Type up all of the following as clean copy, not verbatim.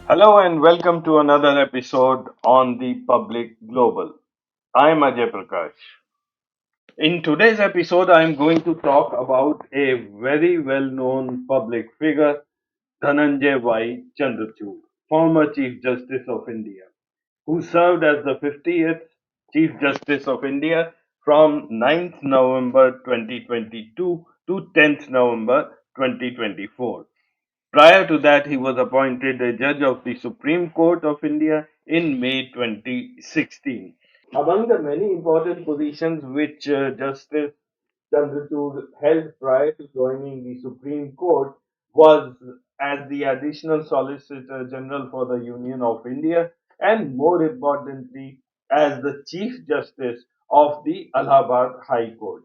Hello and welcome to another episode on the Public Global. I am Ajay Prakash. In today's episode, I am going to talk about a very well known public figure, Dhananjay Y. Chandrachud, former Chief Justice of India, who served as the 50th Chief Justice of India from 9th November 2022 to 10th November 2024. Prior to that, he was appointed a judge of the Supreme Court of India in May 2016. Among the many important positions which Justice Chandrachud held prior to joining the Supreme Court was as the Additional Solicitor General for the Union of India and, more importantly, as the Chief Justice of the Allahabad High Court.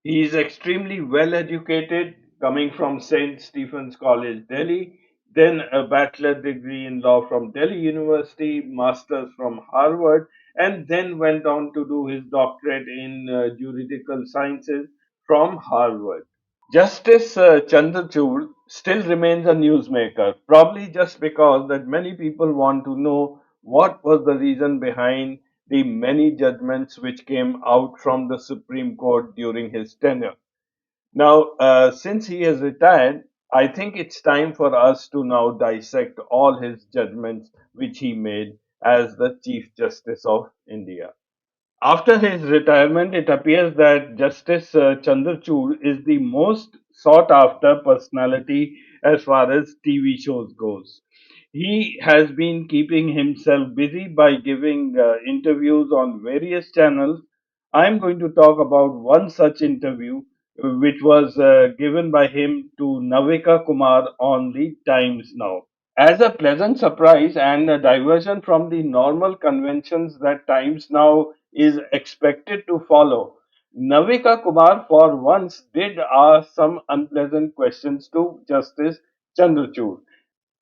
He is extremely well educated, coming from St. Stephen's College, Delhi, then a bachelor degree in law from Delhi University, master's from Harvard, and then went on to do his doctorate in juridical sciences from Harvard. Justice Chandrachud still remains a newsmaker, probably just because that many people want to know what was the reason behind the many judgments which came out from the Supreme Court during his tenure. Now, since he has retired, I think it's time for us to now dissect all his judgments which he made as the Chief Justice of India. After his retirement, it appears that Justice Chandrachud is the most sought after personality as far as TV shows goes. He has been keeping himself busy by giving interviews on various channels. I'm going to talk about one such interview which was given by him to Navika Kumar on the Times Now. As a pleasant surprise and a diversion from the normal conventions that Times Now is expected to follow, Navika Kumar for once did ask some unpleasant questions to Justice Chandrachud.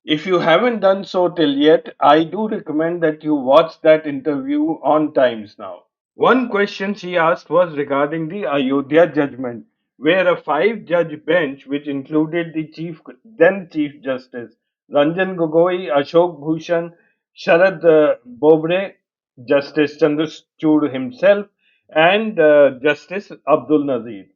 If you haven't done so till yet, I do recommend that you watch that interview on Times Now. One question she asked was regarding the Ayodhya judgment, where a five-judge bench, which included the then Chief Justice Ranjan Gogoi, Ashok Bhushan, Sharad Bobde, Justice Chandrachud himself, and Justice Abdul Nazir.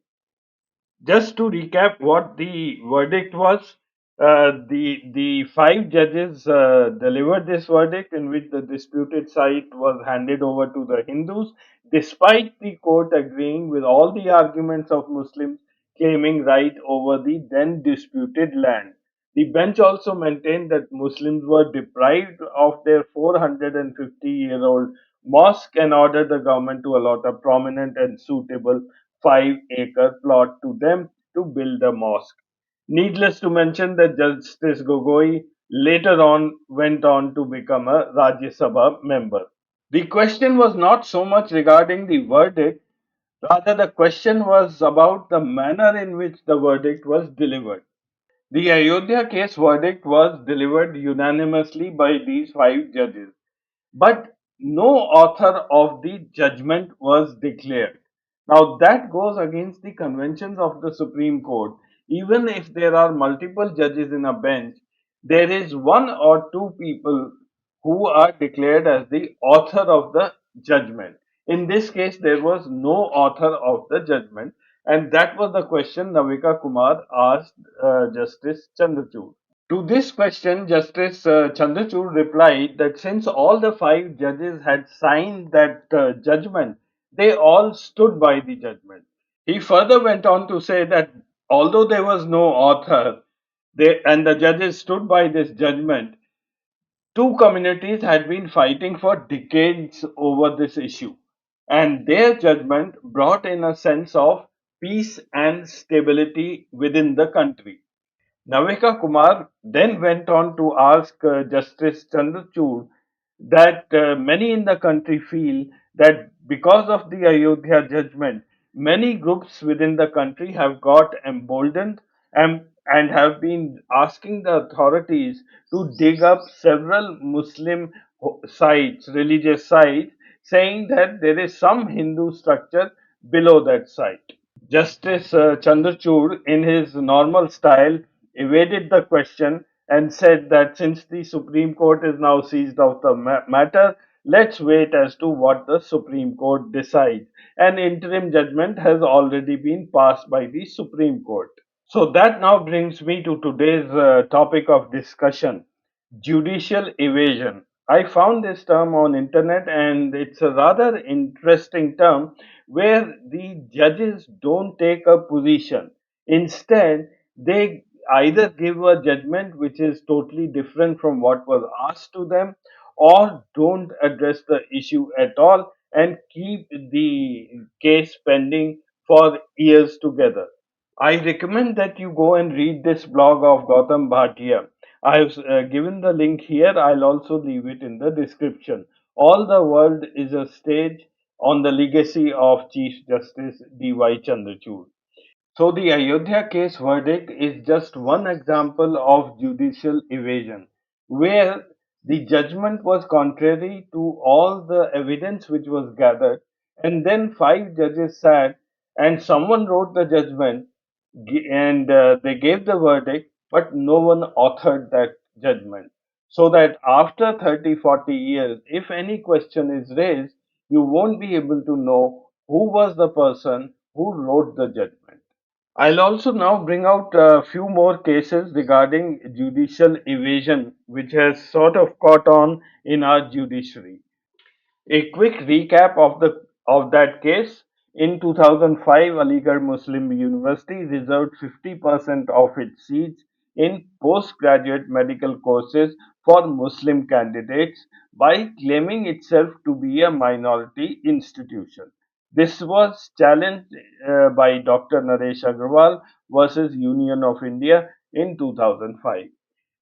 Just to recap what the verdict was, the five judges delivered this verdict in which the disputed site was handed over to the Hindus, despite the court agreeing with all the arguments of Muslims claiming right over the then disputed land. The bench also maintained that Muslims were deprived of their 450-year-old mosque and ordered the government to allot a prominent and suitable 5-acre plot to them to build a mosque. Needless to mention that Justice Gogoi later on went on to become a Rajya Sabha member. The question was not so much regarding the verdict, rather, the question was about the manner in which the verdict was delivered. The Ayodhya case verdict was delivered unanimously by these five judges, but no author of the judgment was declared. Now, that goes against the conventions of the Supreme Court. Even if there are multiple judges in a bench, there is one or two people who are declared as the author of the judgment. In this case, there was no author of the judgment, and that was the question Navika Kumar asked Justice Chandrachud. To this question, Justice Chandrachud replied that since all the five judges had signed that judgment, they all stood by the judgment. He further went on to say that although there was no author and the judges stood by this judgment, two communities had been fighting for decades over this issue, and their judgment brought in a sense of peace and stability within the country. Navika Kumar then went on to ask Justice Chandrachud that many in the country feel that because of the Ayodhya judgment, many groups within the country have got emboldened and have been asking the authorities to dig up several Muslim sites, religious sites, saying that there is some Hindu structure below that site. Justice Chandrachud, in his normal style, evaded the question and said that since the Supreme Court is now seized of the matter, let's wait as to what the Supreme Court decides. An interim judgment has already been passed by the Supreme Court. So that now brings me to today's topic of discussion, judicial evasion. I found this term on internet and it's a rather interesting term where the judges don't take a position. Instead, they either give a judgment which is totally different from what was asked to them, or don't address the issue at all and keep the case pending for years together. I recommend that you go and read this blog of Gautam Bhatia. I've given the link here. I'll also leave it in the description. All the world is a stage on the legacy of Chief Justice D.Y. Chandrachud. So the Ayodhya case verdict is just one example of judicial evasion, where the judgment was contrary to all the evidence which was gathered, and then five judges sat and someone wrote the judgment and they gave the verdict, but no one authored that judgment. So that after 30, 40 years, if any question is raised, you won't be able to know who was the person who wrote the judgment. I'll also now bring out a few more cases regarding judicial evasion, which has sort of caught on in our judiciary. A quick recap of that case. In 2005, Aligarh Muslim University reserved 50% of its seats in postgraduate medical courses for Muslim candidates by claiming itself to be a minority institution. This was challenged by Dr. Naresh Agarwal versus Union of India in 2005.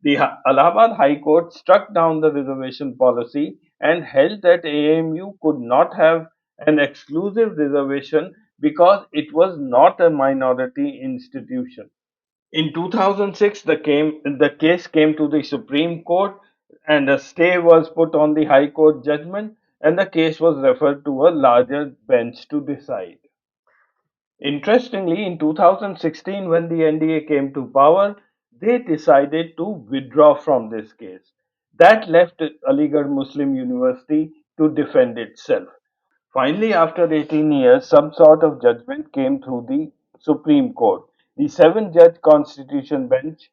The Allahabad High Court struck down the reservation policy and held that AMU could not have an exclusive reservation because it was not a minority institution. In 2006, the case came to the Supreme Court and a stay was put on the High Court judgment and the case was referred to a larger bench to decide. Interestingly, in 2016, when the NDA came to power, they decided to withdraw from this case. That left Aligarh Muslim University to defend itself. Finally, after 18 years, some sort of judgment came through the Supreme Court. The seven judge constitution bench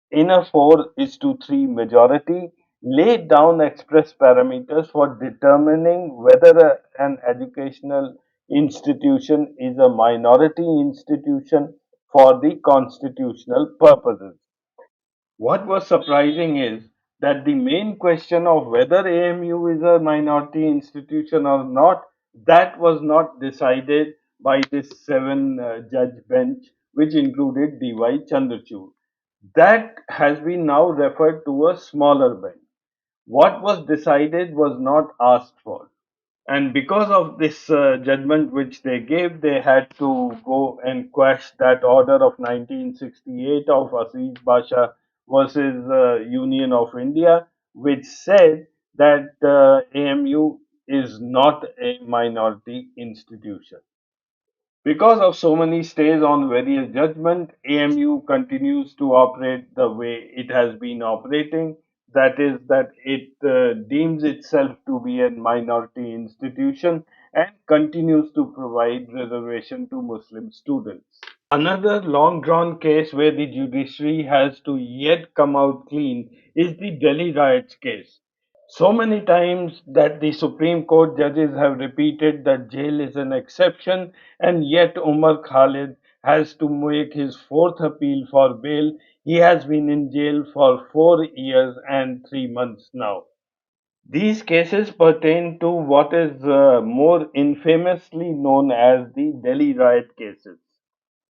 in a 4 is to 3 majority laid down express parameters for determining whether an educational institution is a minority institution for the constitutional purposes. What was surprising is that the main question of whether AMU is a minority institution or not, that was not decided by this seven judge bench, which included DY Chandrachud. That has been now referred to a smaller bench. What was decided was not asked for. And because of this judgment which they gave, they had to go and quash that order of 1968 of Aziz Basha versus Union of India, which said that AMU is not a minority institution. Because of so many stays on various judgment, AMU continues to operate the way it has been operating. That is, that it deems itself to be a minority institution and continues to provide reservation to Muslim students. Another long drawn case where the judiciary has to yet come out clean is the Delhi riots case. So many times that the Supreme Court judges have repeated that jail is an exception, and yet Umar Khalid has to make his fourth appeal for bail. He has been in jail for 4 years and 3 months now. These cases pertain to what is more infamously known as the Delhi riot cases.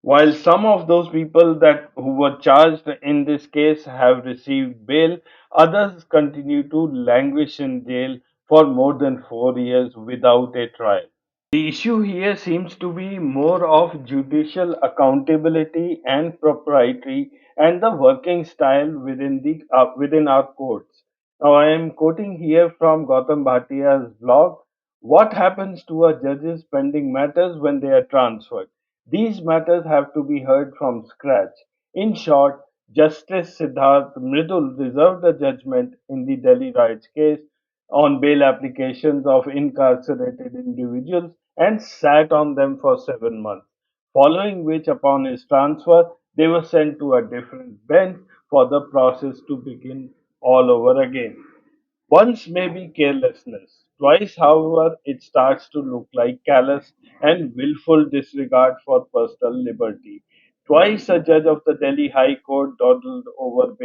While some of those people that who were charged in this case have received bail, others continue to languish in jail for more than 4 years without a trial. The issue here seems to be more of judicial accountability and propriety and the working style within our courts. Now, I am quoting here from Gautam Bhatia's blog. What happens to a judge's pending matters when they are transferred? These matters have to be heard from scratch. In short, Justice Siddharth Mridul reserved a judgment in the Delhi riots case on bail applications of incarcerated individuals and sat on them for 7 months, following which, upon his transfer, they were sent to a different bench for the process to begin all over again. Once may be carelessness. Twice, however, it starts to look like callous and willful disregard for personal liberty. Twice, a judge of the Delhi High Court dawdled over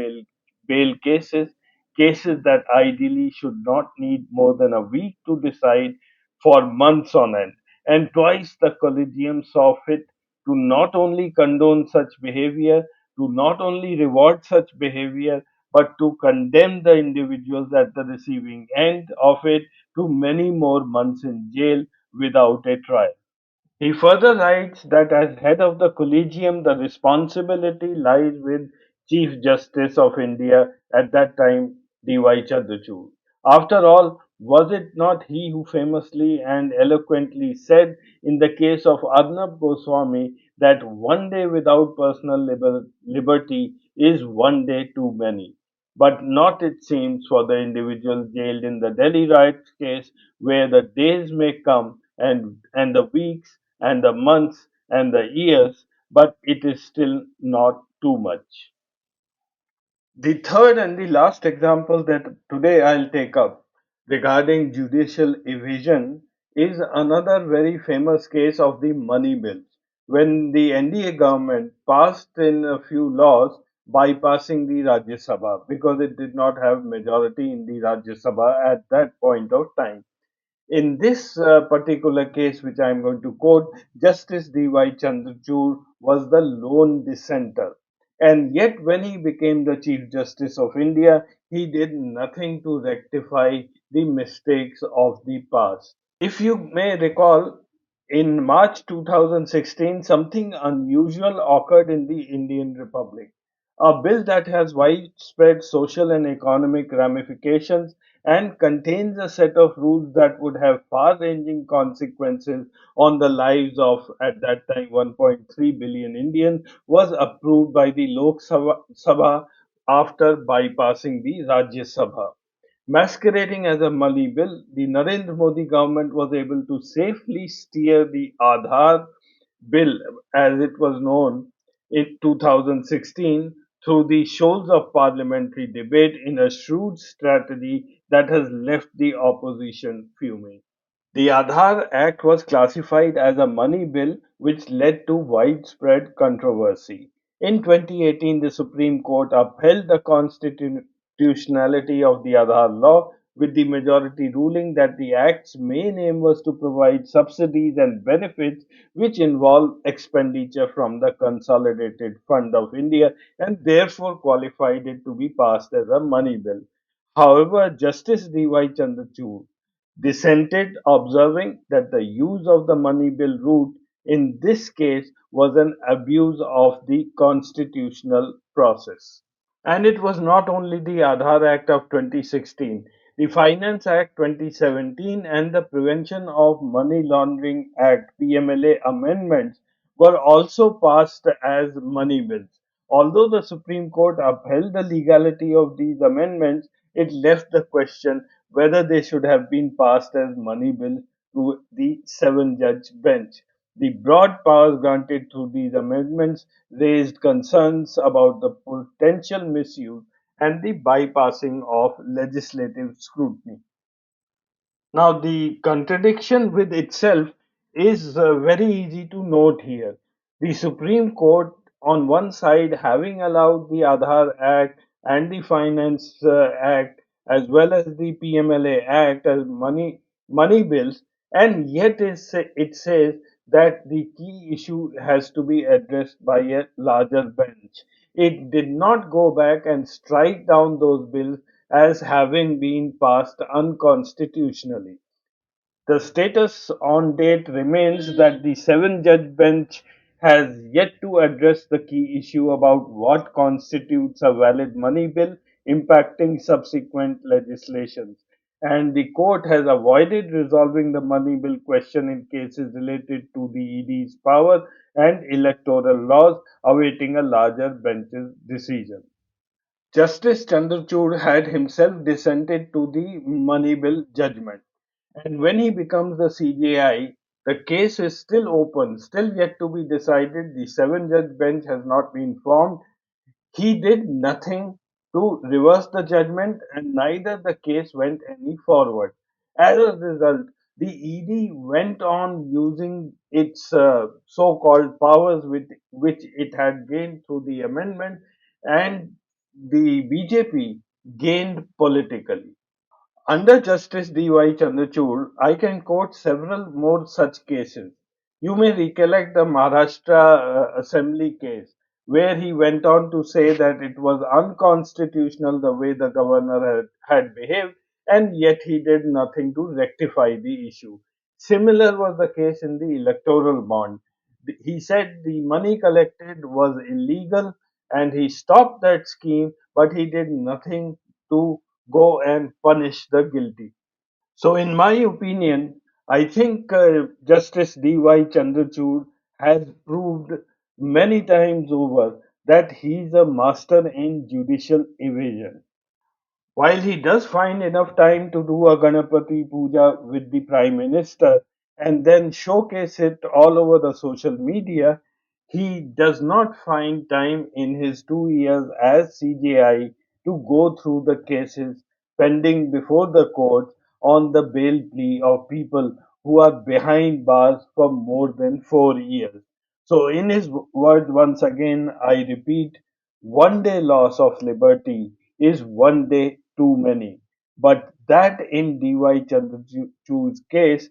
bail cases that ideally should not need more than a week to decide for months on end. And twice, the collegium saw fit to not only condone such behavior, to not only reward such behavior, but to condemn the individuals at the receiving end of it to many more months in jail without a trial. He further writes that as head of the collegium, the responsibility lies with Chief Justice of India at that time, D.Y. Chandrachud. After all, was it not he who famously and eloquently said in the case of Arnab Goswami that one day without personal liberty is one day too many? But not, it seems, for the individuals jailed in the Delhi riots case, where the days may come and the weeks and the months and the years, but it is still not too much. The third and the last example that today I'll take up regarding judicial evasion is another very famous case of the money bills. When the NDA government passed in a few laws bypassing the Rajya Sabha because it did not have majority in the Rajya Sabha at that point of time. In this particular case, which I am going to quote, Justice D.Y. Chandrachud was the lone dissenter. And yet, when he became the Chief Justice of India, he did nothing to rectify the mistakes of the past. If you may recall, in March 2016, something unusual occurred in the Indian Republic. A bill that has widespread social and economic ramifications and contains a set of rules that would have far ranging consequences on the lives of, at that time, 1.3 billion Indians, was approved by the Sabha after bypassing the Rajya Sabha. Masquerading as a money bill, the Narendra Modi government was able to safely steer the Aadhaar bill, as it was known, in 2016 through the shoals of parliamentary debate in a shrewd strategy that has left the opposition fuming. The Aadhaar Act was classified as a money bill, which led to widespread controversy. In 2018, the Supreme Court upheld the constitutionality of the Aadhaar law with the majority ruling that the Act's main aim was to provide subsidies and benefits which involve expenditure from the Consolidated Fund of India and therefore qualified it to be passed as a money bill. However, Justice D.Y. Chandrachud dissented, observing that the use of the money bill route in this case was an abuse of the constitutional process. And it was not only the Aadhaar Act of 2016, the Finance Act 2017 and the Prevention of Money Laundering Act PMLA amendments were also passed as money bills. Although the Supreme Court upheld the legality of these amendments, it left the question whether they should have been passed as money bills to the seven judge bench. The broad powers granted through these amendments raised concerns about the potential misuse and the bypassing of legislative scrutiny. Now, the contradiction with itself is very easy to note here. The Supreme Court, on one side, having allowed the Aadhaar Act and the Finance Act, as well as the PMLA Act as money bills, and yet it says that the key issue has to be addressed by a larger bench. It did not go back and strike down those bills as having been passed unconstitutionally. The status on date remains that the seven judge bench has yet to address the key issue about what constitutes a valid money bill impacting subsequent legislations. and the court has avoided resolving the money bill question in cases related to the ED's power and electoral laws, awaiting a larger bench's decision. Justice Chandrachud had himself dissented to the money bill judgment, and when he becomes the CJI, the case is still open, still yet to be decided. The seven judge bench has not been formed. He did nothing to reverse the judgment, and neither the case went any forward. As a result, the ED went on using its so called powers which it had gained through the amendment, and the BJP gained politically. Under Justice D.Y. Chandrachud, I can quote several more such cases. You may recollect the Maharashtra Assembly case, where he went on to say that it was unconstitutional the way the governor had behaved, and yet he did nothing to rectify the issue. Similar was the case in the electoral bond. He said the money collected was illegal and he stopped that scheme, but he did nothing to go and punish the guilty. So, in my opinion, I think Justice D.Y. Chandrachud has proved many times over that he is a master in judicial evasion. While he does find enough time to do a Ganapati Puja with the Prime Minister and then showcase it all over the social media, he does not find time in his 2 years as CJI to go through the cases pending before the courts on the bail plea of people who are behind bars for more than 4 years. So, in his words, once again, I repeat, one day loss of liberty is one day too many. But that in D.Y. Chandrachud's case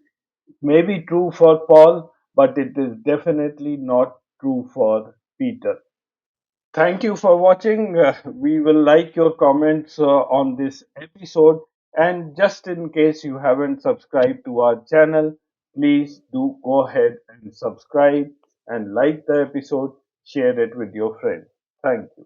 may be true for Paul, but it is definitely not true for Peter. Thank you for watching. We will like your comments on this episode. And just in case you haven't subscribed to our channel, please do go ahead and subscribe and like the episode, share it with your friends. Thank you.